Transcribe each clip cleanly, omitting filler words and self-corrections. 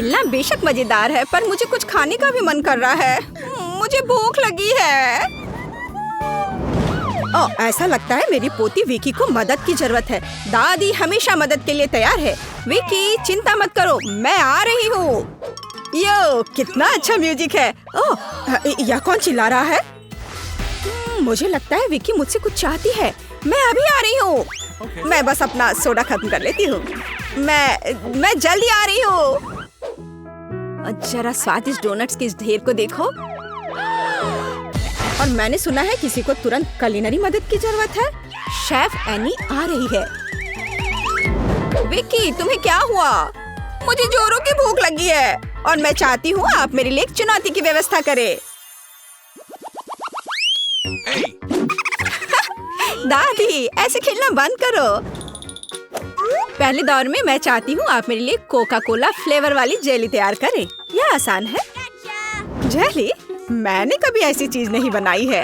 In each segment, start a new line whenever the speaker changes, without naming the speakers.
खेलना बेशक मजेदार है, पर मुझे कुछ खाने का भी मन कर रहा है। मुझे भूख लगी है। ऐसा लगता है मेरी पोती विकी को मदद की जरूरत है। दादी हमेशा मदद के लिए तैयार है। विकी चिंता मत करो, मैं आ रही हूँ। यो कितना अच्छा म्यूजिक है। यह कौन चिल्ला रहा है? मुझे लगता है विकी मुझसे कुछ चाहती है। मैं अभी आ रही हूँ। मैं बस अपना सोडा खत्म कर लेती हूँ। मैं जल्दी आ रही हूँ। जरा स्वादिष्ट डोनट्स के इस ढेर को देखो। और मैंने सुना है किसी को तुरंत कुलिनरी मदद की जरूरत है। शेफ एनी आ रही है। विकी तुम्हें क्या हुआ? मुझे जोरों की भूख लगी है और मैं चाहती हूँ आप मेरे लिए एक चुनौती की व्यवस्था करें। दादी ऐसे खेलना बंद करो। पहले दौर में मैं चाहती हूँ आप मेरे लिए कोका कोला फ्लेवर वाली जेली तैयार करें। यह आसान है। जेली? मैंने कभी ऐसी चीज नहीं बनाई है।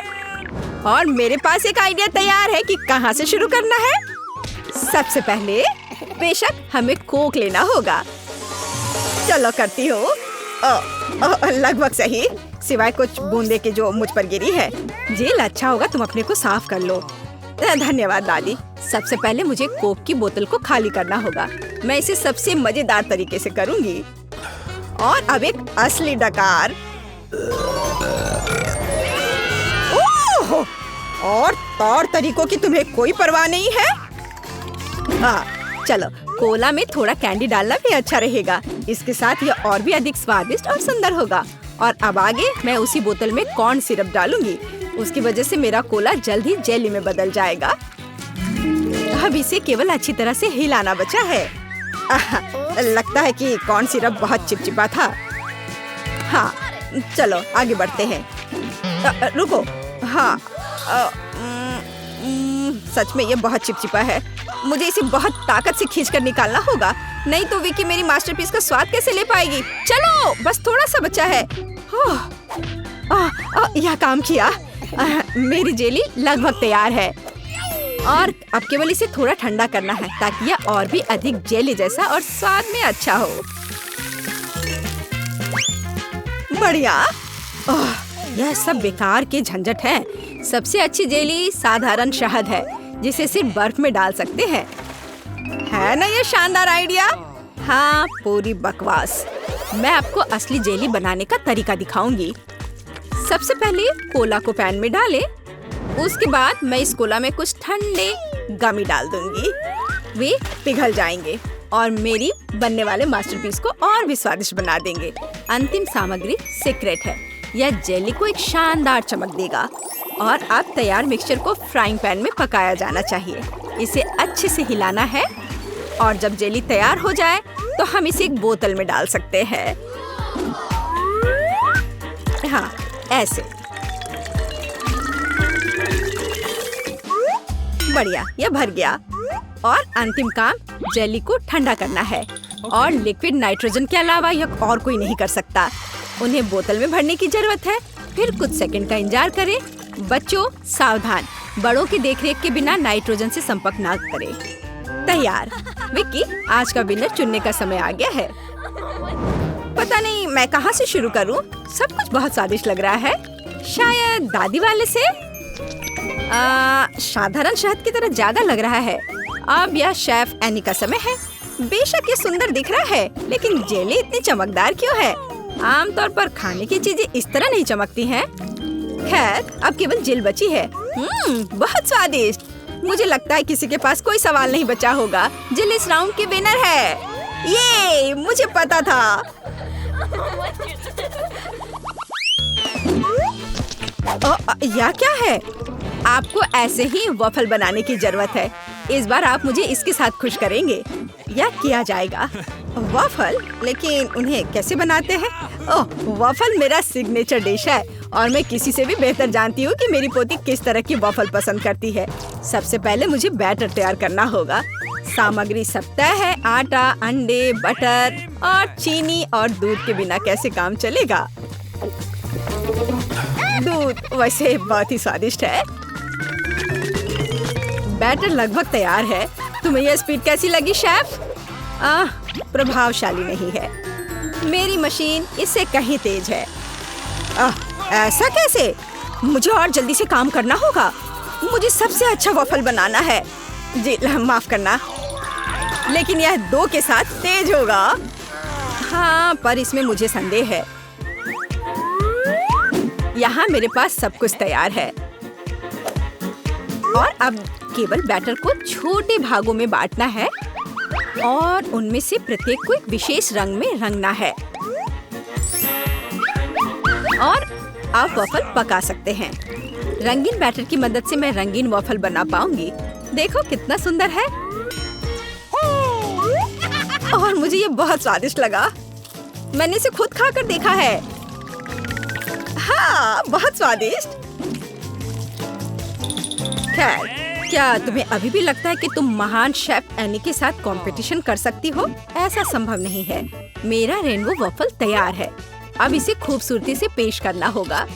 और मेरे पास एक आइडिया तैयार है कि कहाँ से शुरू करना है। सबसे पहले बेशक हमें कोक लेना होगा। चलो करती हूँ। लगभग सही, सिवाय कुछ बूंदे के जो मुझ पर गिरी है। जेल अच्छा होगा, तुम अपने को साफ कर लो। धन्यवाद दादी। सबसे पहले मुझे कोक की बोतल को खाली करना होगा। मैं इसे सबसे मजेदार तरीके से करूंगी। और अब एक असली डकार। और तौर तरीकों की तुम्हें कोई परवाह नहीं है। चलो कोला में थोड़ा कैंडी डालना भी अच्छा रहेगा। इसके साथ यह और भी अधिक स्वादिष्ट और सुंदर होगा। और अब आगे मैं उसी बोतल में कॉर्न सिरप डालूंगी। उसकी वजह से मेरा कोला जल्द ही जेली में बदल जाएगा। अब इसे केवल अच्छी तरह से हिलाना बचा है। लगता है कि कॉर्न सिरप बहुत चिपचिपा था। हाँ चलो आगे बढ़ते हैं। रुको। हाँ सच में ये बहुत चिपचिपा है। मुझे इसे बहुत ताकत से खींचकर निकालना होगा, नहीं तो विकी मेरी मास्टरपीस का स्वाद कैसे ले पाएगी। चलो बस थोड़ा सा बचा है। यह काम किया। मेरी जेली लगभग तैयार है। और अब केवल इसे थोड़ा ठंडा करना है ताकि यह और भी अधिक जेली जैसा और स्वाद में अच्छा हो। बढ़िया। यह सब बेकार के झंझट है। सबसे अच्छी जेली साधारण शहद है जिसे सिर्फ बर्फ में डाल सकते हैं। है ना ये शानदार आइडिया? हाँ पूरी बकवास। मैं आपको असली जेली बनाने का तरीका दिखाऊंगी। सबसे पहले कोला को पैन में डालें। उसके बाद मैं इस कोला में कुछ ठंडे गमी डाल दूंगी। वे पिघल जाएंगे और मेरी बनने वाले मास्टरपीस को और भी स्वादिष्ट बना देंगे। अंतिम सामग्री सीक्रेट है। यह जेली को एक शानदार चमक देगा। और अब तैयार मिक्सचर को फ्राइंग पैन में पकाया जाना चाहिए। इसे अच्छे से हिलाना है और जब जेली तैयार हो जाए तो हम इसे एक बोतल में डाल सकते हैं। हाँ ऐसे। बढ़िया, यह भर गया। और अंतिम काम जेली को ठंडा करना है। और लिक्विड नाइट्रोजन के अलावा यह और कोई नहीं कर सकता। उन्हें बोतल में भरने की जरूरत है। फिर कुछ सेकंड का इंतजार करें। बच्चों सावधान, बड़ों की देखरेख के बिना नाइट्रोजन से संपर्क ना करें। तैयार। विक्की आज का विनर चुनने का समय आ गया है। पता नहीं मैं कहाँ से शुरू करूँ। सब कुछ बहुत स्वादिष्ट लग रहा है। शायद दादी वाले से। साधारण शहद की तरह ज्यादा लग रहा है। अब यह शेफ एनी का समय है। बेशक ये सुंदर दिख रहा है, लेकिन जेली इतनी चमकदार क्यों है? आमतौर पर खाने की चीजें इस तरह नहीं चमकती हैं। खैर अब केवल जेल बची है। बहुत स्वादिष्ट। मुझे लगता है किसी के पास कोई सवाल नहीं बचा होगा। जेल इस राउंड की विनर है। ये मुझे पता था। यह क्या है? आपको ऐसे ही वॉफल बनाने की जरूरत है। इस बार आप मुझे इसके साथ खुश करेंगे। यह किया जाएगा। वॉफल? लेकिन उन्हें कैसे बनाते हैं? वॉफल मेरा सिग्नेचर डिश है और मैं किसी से भी बेहतर जानती हूँ कि मेरी पोती किस तरह की वॉफल पसंद करती है। सबसे पहले मुझे बैटर तैयार करना होगा। सामग्री सब तय है। आटा, अंडे, बटर और चीनी और दूध के बिना कैसे काम चलेगा। दूध वैसे बहुत ही स्वादिष्ट है। बैटर लगभग तैयार है। तुम्हें यह स्पीड कैसी लगी शेफ? प्रभावशाली नहीं है। मेरी मशीन इससे कहीं तेज है। ऐसा कैसे? मुझे और जल्दी से काम करना होगा। मुझे सबसे अच्छा वॉफल बनाना है। जी माफ करना, लेकिन यह 2 के साथ तेज होगा। हाँ, पर इसमें मुझे संदेह है। यहाँ मेरे पास सब कुछ तैयार है और अब केवल बैटर को छोटे भागों में बांटना है और उनमें से प्रत्येक को एक विशेष रंग में रंगना है और आप वॉफल पका सकते हैं। रंगीन बैटर की मदद से मैं रंगीन वॉफल बना पाऊंगी। देखो कितना सुंदर है और मुझे ये बहुत स्वादिष्ट लगा। मैंने इसे खुद खाकर देखा है। हाँ, बहुत स्वादिष्ट। खैर, क्या तुम्हें अभी भी लगता है कि तुम महान शेफ एनी के साथ कंपटीशन कर सकती हो? ऐसा संभव नहीं है। मेरा रेनबो वॉफल तैयार है। अब इसे खूबसूरती से पेश करना होगा।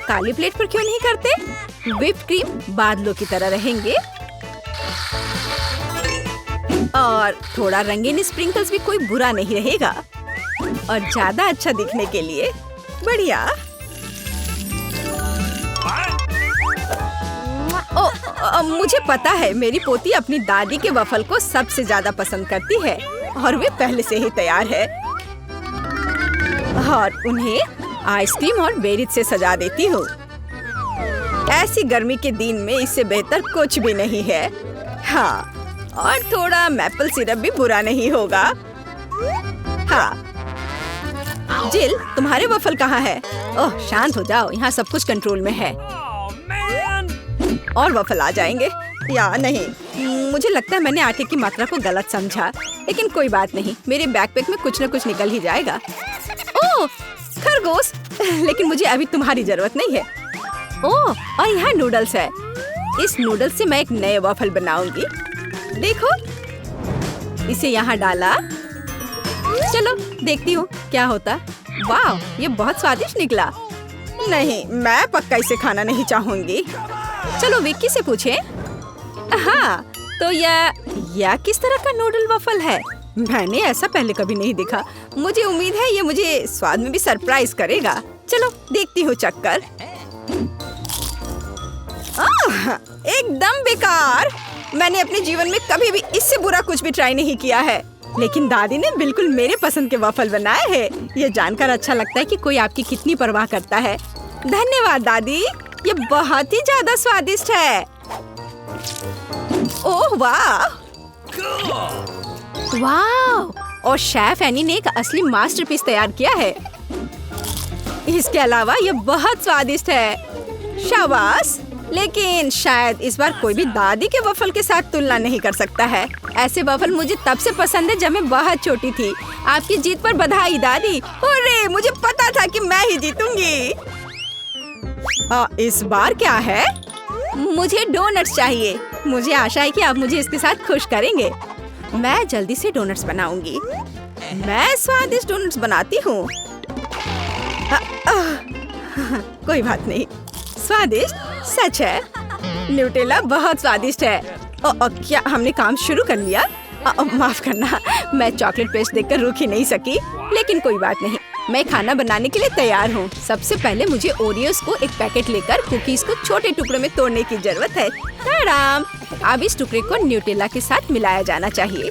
काली प्लेट पर क्यों नहीं करते? व्हिप्ड क्रीम बादलों की तरह रहेंगे और थोड़ा रंगीन स्प्रिंकल्स भी कोई बुरा नहीं रहेगा और ज्यादा अच्छा दिखने के लिए बढ़िया। मुझे पता है, मेरी पोती अपनी दादी के वफल को सबसे ज्यादा पसंद करती है और वे पहले से ही तैयार है और उन्हें आइसक्रीम और बेरीज से सजा देती हूँ। ऐसी गर्मी के दिन में इससे बेहतर कुछ भी नहीं है। हाँ, और थोड़ा मैपल सिरप भी बुरा नहीं होगा। हाँ, जिल, तुम्हारे वफल कहाँ है? ओह, शांत हो जाओ, यहाँ सब कुछ कंट्रोल में है। और वफल आ जाएंगे या नहीं? मुझे लगता है मैंने आटे की मात्रा को गलत समझा, लेकिन कोई बात नहीं, मेरे बैकपैक में कुछ न कुछ निकल ही जाएगा। ओह, खरगोश, लेकिन मुझे अभी तुम्हारी जरूरत नहीं है। ओह, और यहाँ नूडल्स है। इस नूडल्स से मैं एक नए वॉफल बनाऊंगी। देखो, इसे यहाँ डाला। चलो देखती हूँ क्या होता। वाह, ये बहुत स्वादिष्ट निकला। नहीं, मैं पक्का इसे खाना नहीं चाहूंगी। चलो विक्की से पूछें। हाँ, तो यह किस तरह का नूडल वॉफल है? मैंने ऐसा पहले कभी नहीं देखा। मुझे उम्मीद है ये मुझे स्वाद में भी सरप्राइज करेगा। चलो देखती हूँ चक्कर। एकदम बेकार। मैंने अपने जीवन में कभी भी इससे बुरा कुछ भी ट्राई नहीं किया है, लेकिन दादी ने बिल्कुल मेरे पसंद के वॉफल बनाए हैं। ये जानकर अच्छा लगता है कि कोई आपकी कितनी परवाह करता है। धन्यवाद दादी, ये बहुत ही ज्यादा स्वादिष्ट है। ओह वाह, वाह! और शेफ एनी ने एक असली मास्टरपीस तैयार किया है। इसके अलावा ये बहुत स्वादिष्ट है। शाबाश! लेकिन शायद इस बार कोई भी दादी के वफल के साथ तुलना नहीं कर सकता है। ऐसे वफल मुझे तब से पसंद है जब मैं बहुत छोटी थी। आपकी जीत पर बधाई दादी। हुर्रे, मुझे पता था कि मैं ही जीतूंगी। इस बार क्या है? मुझे डोनट्स चाहिए। मुझे आशा है कि आप मुझे इसके साथ खुश करेंगे। मैं जल्दी से डोनट्स बनाऊंगी। मैं स्वादिष्ट डोनट्स बनाती हूँ। कोई बात नहीं, स्वादिष्ट सच है। न्यूटेला बहुत स्वादिष्ट है। क्या हमने काम शुरू कर लिया? माफ करना, मैं चॉकलेट पेस्ट देखकर रुक ही नहीं सकी, लेकिन कोई बात नहीं, मैं खाना बनाने के लिए तैयार हूँ। सबसे पहले मुझे ओरियोस को एक पैकेट लेकर कुकीज को छोटे टुकड़ों में तोड़ने की जरूरत है। आराम। अब इस टुकड़े को न्यूटेला के साथ मिलाया जाना चाहिए।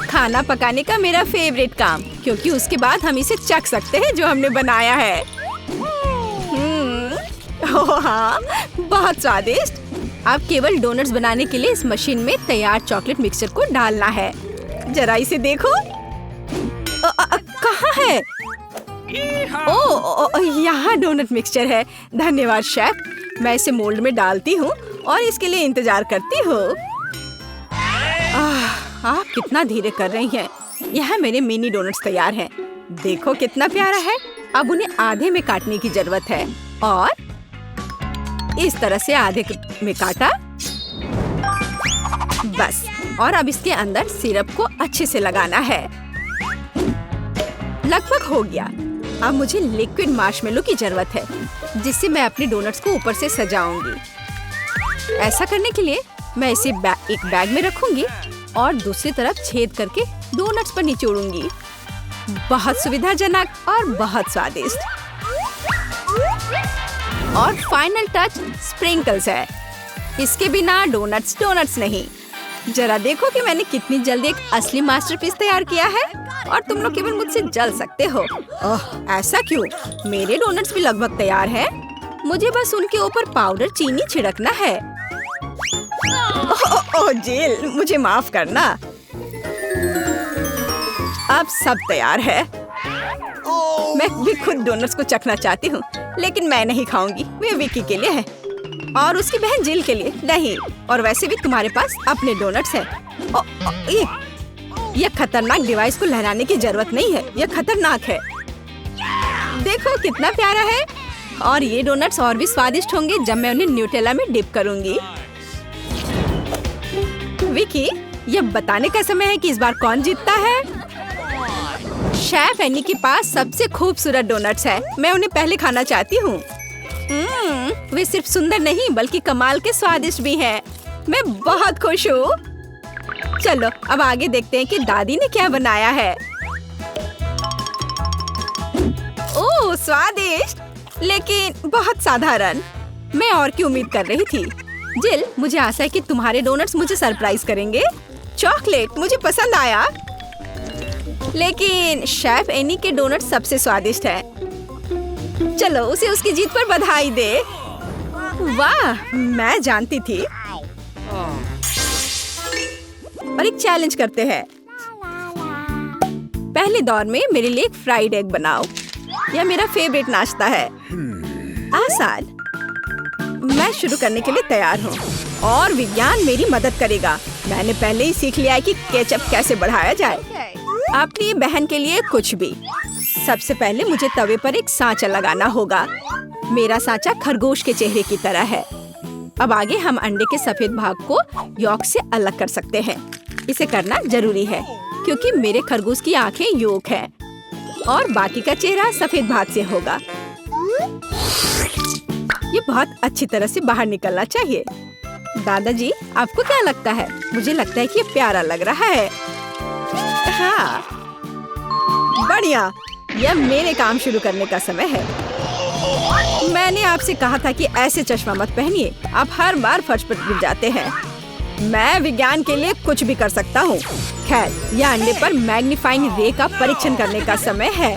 खाना पकाने का मेरा फेवरेट काम, क्योंकि उसके बाद हम इसे चख सकते हैं जो हमने बनाया है। ओह हाँ, बहुत स्वादिष्ट। अब केवल डोनट्स बनाने के लिए इस मशीन में तैयार चॉकलेट मिक्सचर को डालना है। जरा इसे देखो। कहाँ है? ओह, यहाँ डोनट मिक्सचर है। धन्यवाद शेफ। मैं इसे मोल्ड में डालती हूँ और इसके लिए इंतजार करती हूँ। आप कितना धीरे कर रही हैं। यहाँ मेरे मिनी डोनट्स तैयार हैं। देखो कितना प्यारा है। अब उन्हें आधे में काटने की जरूरत है और इस तरह से आधे में काटा। बस, और अब इसके अंदर सिरप को अच्छे से लगाना है। लगभग हो गया। अब मुझे लिक्विड मार्शमेलो की जरूरत है, जिससे मैं अपने डोनट्स को ऊपर से सजाऊंगी। ऐसा करने के लिए मैं इसे एक बैग में रखूंगी और दूसरी तरफ छेद करके डोनट्स पर निचोड़ूंगी। बहुत सुविधाजनक और बहुत स्वादिष्ट। और फाइनल टच स्प्रिंकल्स है। इसके बिना डोनट्स डोनट्स नहीं। जरा देखो कि मैंने कितनी जल्दी एक असली मास्टरपीस तैयार किया है और तुम लोग केवल मुझसे जल सकते हो। ओह, ऐसा क्यों? मेरे डोनट्स भी लगभग तैयार हैं। मुझे बस उनके ऊपर पाउडर चीनी छिड़कना है। ओह जिल, मुझे माफ करना। अब सब तैयार है। मैं भी खुद डोनट्स को चखना चाहती हूँ, लेकिन मैं नहीं खाऊंगी। वे विकी के लिए है और उसकी बहन जिल के लिए नहीं। और वैसे भी तुम्हारे पास अपने डोनट्स हैं। ये खतरनाक डिवाइस को लहराने की जरूरत नहीं है। यह खतरनाक है। देखो कितना प्यारा है। और ये डोनट्स और भी स्वादिष्ट होंगे जब मैं उन्हें न्यूटेला में डिप करूंगी। विकी, यह बताने का समय है कि इस बार कौन जीतता है। शेफ एनी के पास सबसे खूबसूरत डोनट्स है। मैं उन्हें पहले खाना चाहती हूँ। वे सिर्फ सुंदर नहीं बल्कि कमाल के स्वादिष्ट भी हैं। मैं बहुत खुश हूँ। चलो अब आगे देखते हैं कि दादी ने क्या बनाया है। ओह स्वादिष्ट, लेकिन बहुत साधारण। मैं और की उम्मीद कर रही थी। जिल, मुझे आशा है कि तुम्हारे डोनट्स मुझे सरप्राइज करेंगे। चॉकलेट मुझे पसंद आया, लेकिन शेफ एनी के डोनट सबसे स्वादिष्ट है। चलो उसे उसकी जीत पर बधाई दे। वाह, मैं जानती थी। और एक चैलेंज करते हैं। पहले दौर में मेरे लिए एक फ्राइड एग बनाओ। यह मेरा फेवरेट नाश्ता है। आसान। मैं शुरू करने के लिए तैयार हूँ और विज्ञान मेरी मदद करेगा। मैंने पहले ही सीख लिया है कि केचप कैसे बढ़ाया जाए। अपनी बहन के लिए कुछ भी। सबसे पहले मुझे तवे पर एक सांचा लगाना होगा। मेरा सांचा खरगोश के चेहरे की तरह है। अब आगे हम अंडे के सफेद भाग को यॉक से अलग कर सकते हैं। इसे करना जरूरी है क्योंकि मेरे खरगोश की आंखें यॉक है और बाकी का चेहरा सफेद भाग से होगा। ये बहुत अच्छी तरह से बाहर निकलना चाहिए। दादाजी, आपको क्या लगता है? मुझे लगता है कि ये प्यारा लग रहा है। हाँ, बढ़िया। यह मेरे काम शुरू करने का समय है। मैंने आपसे कहा था कि ऐसे चश्मा मत पहनिए। आप हर बार फर्श पर गिर जाते हैं। मैं विज्ञान के लिए कुछ भी कर सकता हूँ। खैर, यह अंडे पर मैग्नीफाइंग रे का परीक्षण करने का समय है।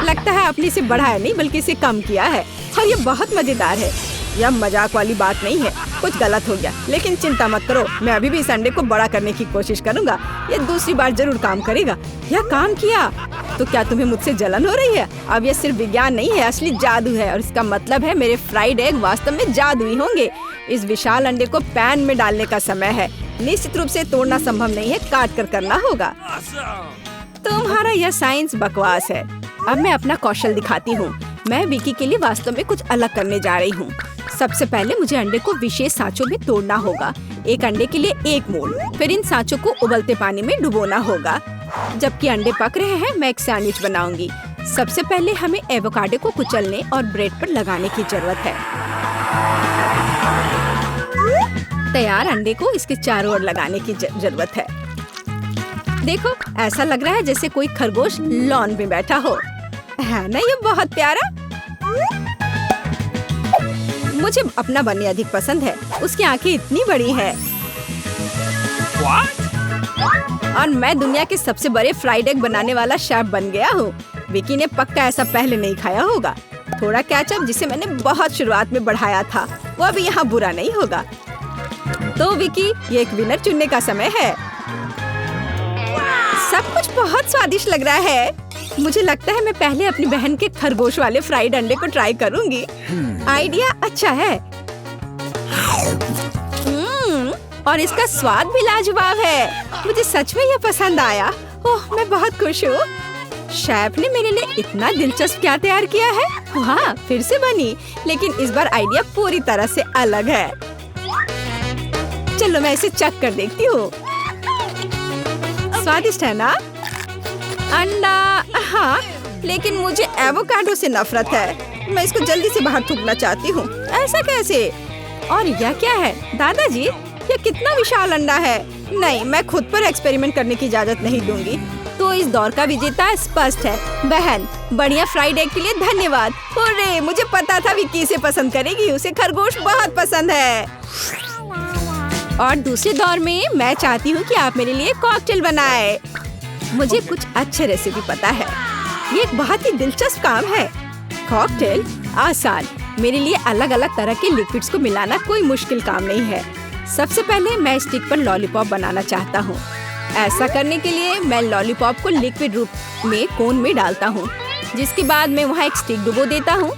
लगता है आपने इसे बढ़ाया नहीं बल्कि इसे कम किया है और ये बहुत मजेदार है। यह मजाक वाली बात नहीं है। कुछ गलत हो गया, लेकिन चिंता मत करो। मैं अभी भी इस अंडे को बड़ा करने की कोशिश करूंगा। ये दूसरी बार जरूर काम करेगा। यह काम किया। तो क्या तुम्हें मुझसे जलन हो रही है? अब यह सिर्फ विज्ञान नहीं है, असली जादू है। और इसका मतलब है मेरे फ्राइड एग वास्तव में जादुई होंगे। इस विशाल अंडे को पैन में डालने का समय है। निश्चित रूप से तोड़ना संभव नहीं है, काट कर करना होगा। तुम्हारा यह साइंस बकवास है। अब मैं अपना कौशल दिखाती हूँ। मैं विकी के लिए वास्तव में कुछ अलग करने जा रही हूँ। सबसे पहले मुझे अंडे को विशेष सांचों में तोड़ना होगा। एक अंडे के लिए एक मोड़। फिर इन सांचों को उबलते पानी में डुबोना होगा। जबकि अंडे पक रहे हैं, मैं एक सैंडविच बनाऊंगी। सबसे पहले हमें एवोकाडो को कुचलने और ब्रेड पर लगाने की जरूरत है। तैयार अंडे को इसके चारों ओर लगाने की जरूरत है। देखो, ऐसा लग रहा है जैसे कोई खरगोश लॉन में बैठा हो। है ना ये बहुत प्यारा? मुझे अपना बन्नी अधिक पसंद है। उसकी आंखें इतनी बड़ी है। और मैं दुनिया के सबसे बड़े फ्राइड एग बनाने वाला शेफ बन गया हूँ। विकी ने पक्का ऐसा पहले नहीं खाया होगा। थोड़ा केचप जिसे मैंने बहुत शुरुआत में बढ़ाया था, वो अभी यहाँ बुरा नहीं होगा। तो विकी, ये एक विनर चुनने का समय है। सब कुछ बहुत स्वादिष्ट लग रहा है। मुझे लगता है मैं पहले अपनी बहन के खरगोश वाले फ्राइड अंडे को ट्राई करूंगी। आइडिया अच्छा है। और इसका स्वाद भी लाजवाब है। मुझे सच में यह पसंद आया। ओह, मैं बहुत खुश हूँ। शेफ ने मेरे लिए इतना दिलचस्प क्या तैयार किया है। हाँ, फिर से बनी, लेकिन इस बार आइडिया पूरी तरह से अलग है। चलो मैं इसे चख कर देखती हूँ। स्वादिष्ट है ना? अंडा, हाँ, लेकिन मुझे एवोकाडो से नफरत है। मैं इसको जल्दी से बाहर थूकना चाहती हूँ। ऐसा कैसे? और यह क्या है? दादाजी, यह कितना विशाल अंडा है। नहीं, मैं खुद पर एक्सपेरिमेंट करने की इजाजत नहीं दूंगी। तो इस दौर का विजेता स्पष्ट है। बहन, बढ़िया फ्राइड एग के लिए धन्यवाद। अरे, मुझे पता था विक्की इसे पसंद करेगी, उसे खरगोश बहुत पसंद है। और दूसरे दौर में मैं चाहती हूँ कि आप मेरे लिए कॉकटेल बनाए। मुझे कुछ अच्छे रेसिपी पता है। ये एक बहुत ही दिलचस्प काम है। कॉकटेल आसान। मेरे लिए अलग अलग तरह के लिक्विड्स को मिलाना कोई मुश्किल काम नहीं है। सबसे पहले मैं स्टिक पर लॉलीपॉप बनाना चाहता हूँ। ऐसा करने के लिए मैं लॉलीपॉप को लिक्विड रूप में कोन में डालता हूँ, जिसके बाद मैं वहाँ एक स्टिक डुबो देता हूँ।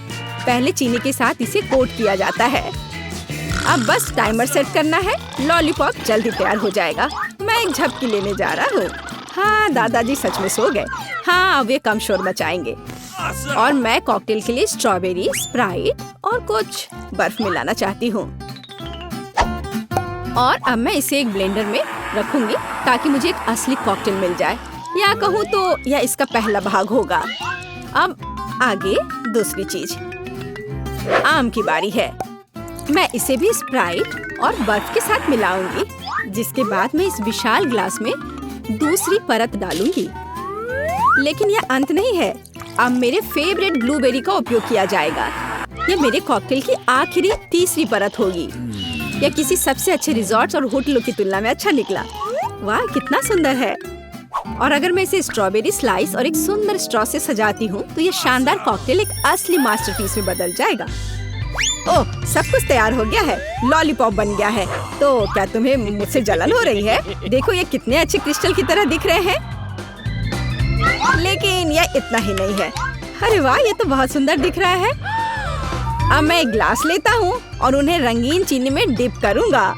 पहले चीनी के साथ इसे कोट किया जाता है। अब बस टाइमर सेट करना है। लॉलीपॉप जल्दी तैयार हो जाएगा। मैं एक झपकी लेने जा रहा हूँ। हाँ, दादाजी सच में सो गए। हाँ, अब वे कम शोर मचाएंगे। और मैं कॉकटेल के लिए स्ट्रॉबेरी, स्प्राइट और कुछ बर्फ मिलाना चाहती हूँ। और अब मैं इसे एक ब्लेंडर में रखूंगी ताकि मुझे एक असली कॉकटेल मिल जाए, या कहूँ तो यह इसका पहला भाग होगा। अब आगे दूसरी चीज, आम की बारी है। मैं इसे भी स्प्राइट और बर्फ के साथ मिलाऊंगी, जिसके बाद मैं इस विशाल ग्लास में दूसरी परत डालूंगी। लेकिन यह अंत नहीं है। अब मेरे फेवरेट ब्लूबेरी का उपयोग किया जाएगा। यह मेरे कॉकटेल की आखिरी तीसरी परत होगी। यह किसी सबसे अच्छे रिजॉर्ट्स और होटलों की तुलना में अच्छा निकला। वाह, कितना सुंदर है। और अगर मैं इसे स्ट्रॉबेरी स्लाइस और एक सुंदर स्ट्रॉ से सजाती हूँ तो यह शानदार कॉकटेल एक असली मास्टरपीस में बदल जाएगा। ओह, सब कुछ तैयार हो गया है। लॉलीपॉप बन गया है। तो क्या तुम्हें मुझसे जलन हो रही है? देखो, ये कितने अच्छे क्रिस्टल की तरह दिख रहे हैं। लेकिन यह इतना ही नहीं है। अरे वाह, ये तो बहुत सुंदर दिख रहा है। अब मैं एक ग्लास लेता हूँ और उन्हें रंगीन चीनी में डिप करूँगा।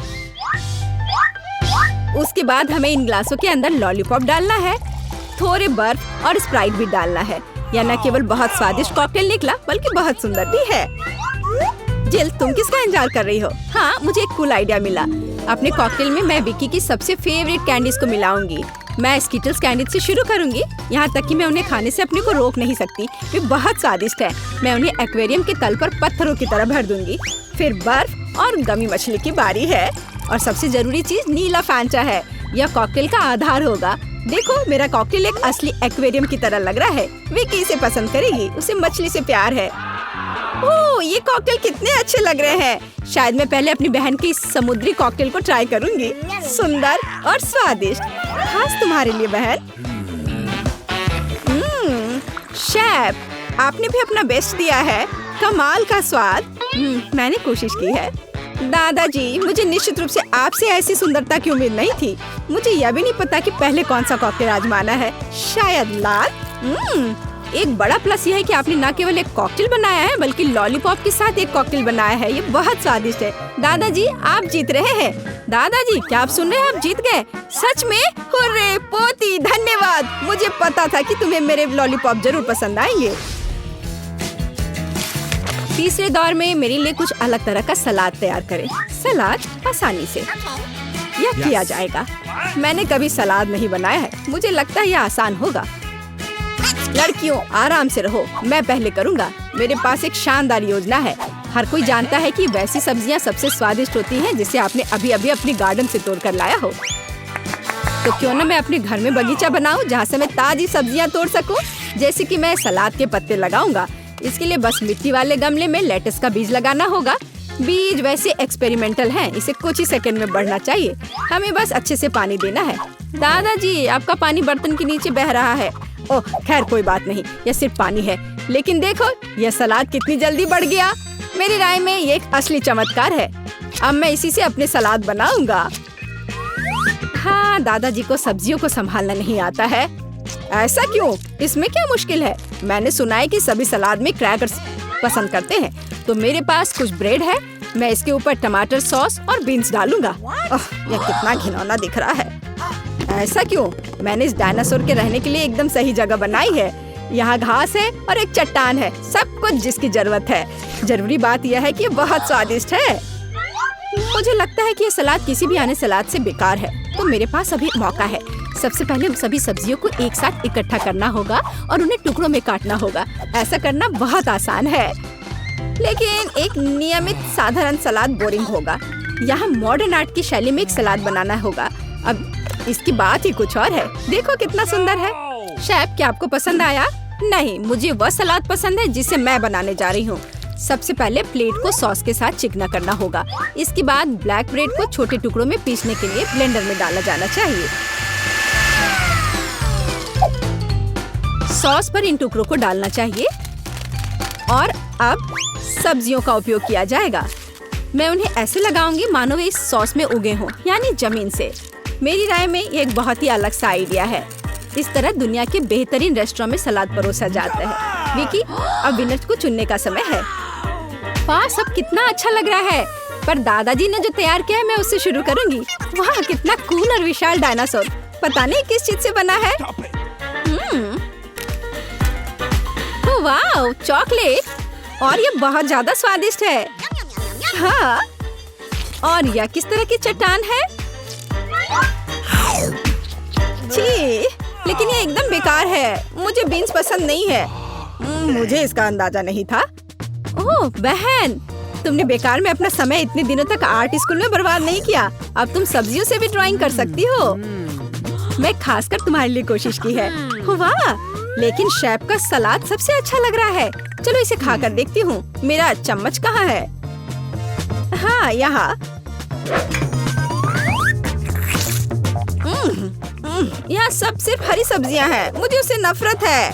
उसके बाद हमें इन ग्लासों के अंदर लॉलीपॉप डालना है, थोड़े बर्फ और स्प्राइट भी डालना है। यह न केवल बहुत स्वादिष्ट कॉकटेल निकला, बल्कि बहुत सुंदर भी है। जिल, तुम किसका इंतजार कर रही हो? हाँ, मुझे एक कूल आइडिया मिला। अपने कॉकटेल में मैं विक्की की सबसे फेवरेट कैंडीज को मिलाऊंगी। मैं स्किटल्स कैंडी से शुरू करूंगी, यहाँ तक कि मैं उन्हें खाने से अपने को रोक नहीं सकती। वे बहुत स्वादिष्ट है। मैं उन्हें एक्वेरियम के तल पर पत्थरों की तरह भर दूंगी। फिर बर्फ और गमी मछली की बारी है। और सबसे जरूरी चीज नीला फैंटा है। यह कॉकटेल का आधार होगा। देखो, मेरा कॉकटेल एक असली एक्वेरियम की तरह लग रहा है। विक्की इसे पसंद करेगी, उसे मछली से प्यार है। ओह, ये कॉकटेल कितने अच्छे लग रहे हैं। शायद मैं पहले अपनी बहन के इस समुद्री कॉकटेल को ट्राई करूंगी। सुंदर और स्वादिष्ट, खास तुम्हारे लिए बहन। शेफ, आपने भी अपना बेस्ट दिया है। कमाल का स्वाद। मैंने कोशिश की है। दादाजी, मुझे निश्चित रूप से आपसे ऐसी सुंदरता की उम्मीद नहीं थी। मुझे यह भी नहीं पता कि पहले कौन सा कॉकटेल आजमाना है। शायद लाल। एक बड़ा प्लस यह है कि आपने न केवल एक कॉकटेल बनाया है, बल्कि लॉलीपॉप के साथ एक कॉकटेल बनाया है। ये बहुत स्वादिष्ट है। दादाजी, आप जीत रहे हैं। दादाजी, क्या आप सुन रहे हैं? आप जीत गए। सच में? हुर्रे पोती, धन्यवाद। मुझे पता था कि तुम्हें मेरे लॉलीपॉप जरूर पसंद आएंगे। तीसरे दौर में मेरे लिए कुछ अलग तरह का सलाद तैयार करें। सलाद आसानी से यह किया जाएगा। मैंने कभी सलाद नहीं बनाया है। मुझे लगता है यह आसान होगा। लड़कियों, आराम से रहो, मैं पहले करूँगा। मेरे पास एक शानदार योजना है। हर कोई जानता है कि वैसी सब्जियां सबसे स्वादिष्ट होती हैं जिसे आपने अभी अभी अपने गार्डन से तोड़ कर लाया हो। तो क्यों ना मैं अपने घर में बगीचा बनाऊं जहाँ से मैं ताजी सब्जियां तोड़ सकूं। जैसे कि मैं सलाद के पत्ते लगाऊंगा। इसके लिए बस मिट्टी वाले गमले में लेटस का बीज लगाना होगा। बीज वैसे एक्सपेरिमेंटल हैं, इसे कुछ ही सेकंड में बढ़ना चाहिए। हमें बस अच्छे से पानी देना है। दादाजी, आपका पानी बर्तन के नीचे बह रहा है। ओह, खैर कोई बात नहीं, यह सिर्फ पानी है। लेकिन देखो, यह सलाद कितनी जल्दी बढ़ गया। मेरी राय में ये एक असली चमत्कार है। अब मैं इसी से अपने सलाद बनाऊंगा। हाँ, दादाजी को सब्जियों को संभालना नहीं आता है। ऐसा क्यों? इसमें क्या मुश्किल है? मैंने सुना है कि सभी सलाद में क्रैकर्स पसंद करते हैं। तो मेरे पास कुछ ब्रेड है। मैं इसके ऊपर टमाटर सॉस और बीन्स डालूंगा। यह कितना घिनौना दिख रहा है। ऐसा क्यों? मैंने इस डायनासोर के रहने के लिए एकदम सही जगह बनाई है। यहाँ घास है और एक चट्टान है, सब कुछ जिसकी जरूरत है। जरूरी बात यह है कि ये बहुत स्वादिष्ट है। मुझे लगता है कि ये सलाद किसी भी आने सलाद से बेकार है। तो मेरे पास अभी मौका है। सबसे पहले सभी सब्जियों को एक साथ इकट्ठा करना होगा और उन्हें टुकड़ों में काटना होगा। ऐसा करना बहुत आसान है, लेकिन एक नियमित साधारण सलाद बोरिंग होगा। यहाँ मॉडर्न आर्ट की शैली में एक सलाद बनाना होगा। अब इसकी बात ही कुछ और है। देखो कितना सुंदर है। शेफ, क्या आपको पसंद आया? नहीं, मुझे वह सलाद पसंद है जिसे मैं बनाने जा रही हूँ। सबसे पहले प्लेट को सॉस के साथ चिकना करना होगा। इसके बाद ब्लैक ब्रेड को छोटे टुकड़ों में पीसने के लिए ब्लेंडर में डाला जाना चाहिए। सॉस पर इन टुकड़ों को डालना चाहिए और अब सब्जियों का उपयोग किया जाएगा। मैं उन्हें ऐसे लगाऊंगी मानो वे इस सॉस में उगे हों, यानी जमीन से। मेरी राय में ये एक बहुत ही अलग सा आइडिया है। इस तरह दुनिया के बेहतरीन रेस्टोरेंट में सलाद परोसा जाता है। विकी, अब विनर को चुनने का समय है। वाह, सब कितना अच्छा लग रहा है। पर दादाजी ने जो तैयार किया है मैं उससे शुरू करूंगी। वाह, कितना कूल और विशाल डायनासोर। पता नहीं किस चीज से बना है। वाह, चॉकलेट। और ये बहुत ज्यादा स्वादिष्ट है। हाँ, और यह किस तरह की चट्टान है? छी, लेकिन ये एकदम बेकार है। मुझे बीन्स पसंद नहीं है। मुझे इसका अंदाजा नहीं था। ओह बहन, तुमने बेकार में अपना समय इतने दिनों तक आर्ट स्कूल में बर्बाद नहीं किया। अब तुम सब्जियों से भी ड्राइंग कर सकती हो। मैं खासकर तुम्हारे लिए कोशिश की है। वाह, लेकिन शेफ का सलाद सबसे अच्छा लग रहा है। चलो इसे खाकर देखती हूँ। मेरा चम्मच कहाँ है? हाँ, यहाँ। यहाँ सब सिर्फ हरी सब्जियाँ हैं। मुझे उससे नफरत है।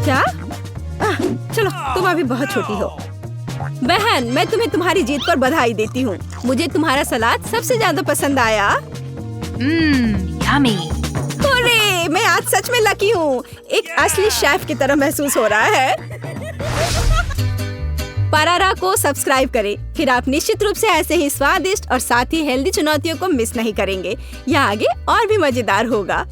क्या? चलो, तुम अभी बहुत छोटी हो। बहन, मैं तुम्हें तुम्हारी जीत पर बधाई देती हूँ। मुझे तुम्हारा सलाद सबसे ज्यादा पसंद आया।
यम्मी।
अरे, मैं आज सच में लकी हूँ। एक असली शेफ की तरह महसूस हो रहा है। परारा को सब्सक्राइब करें, फिर आप निश्चित रूप से ऐसे ही स्वादिष्ट और साथ ही हेल्दी चुनौतियों को मिस नहीं करेंगे। यहाँ आगे और भी मजेदार होगा।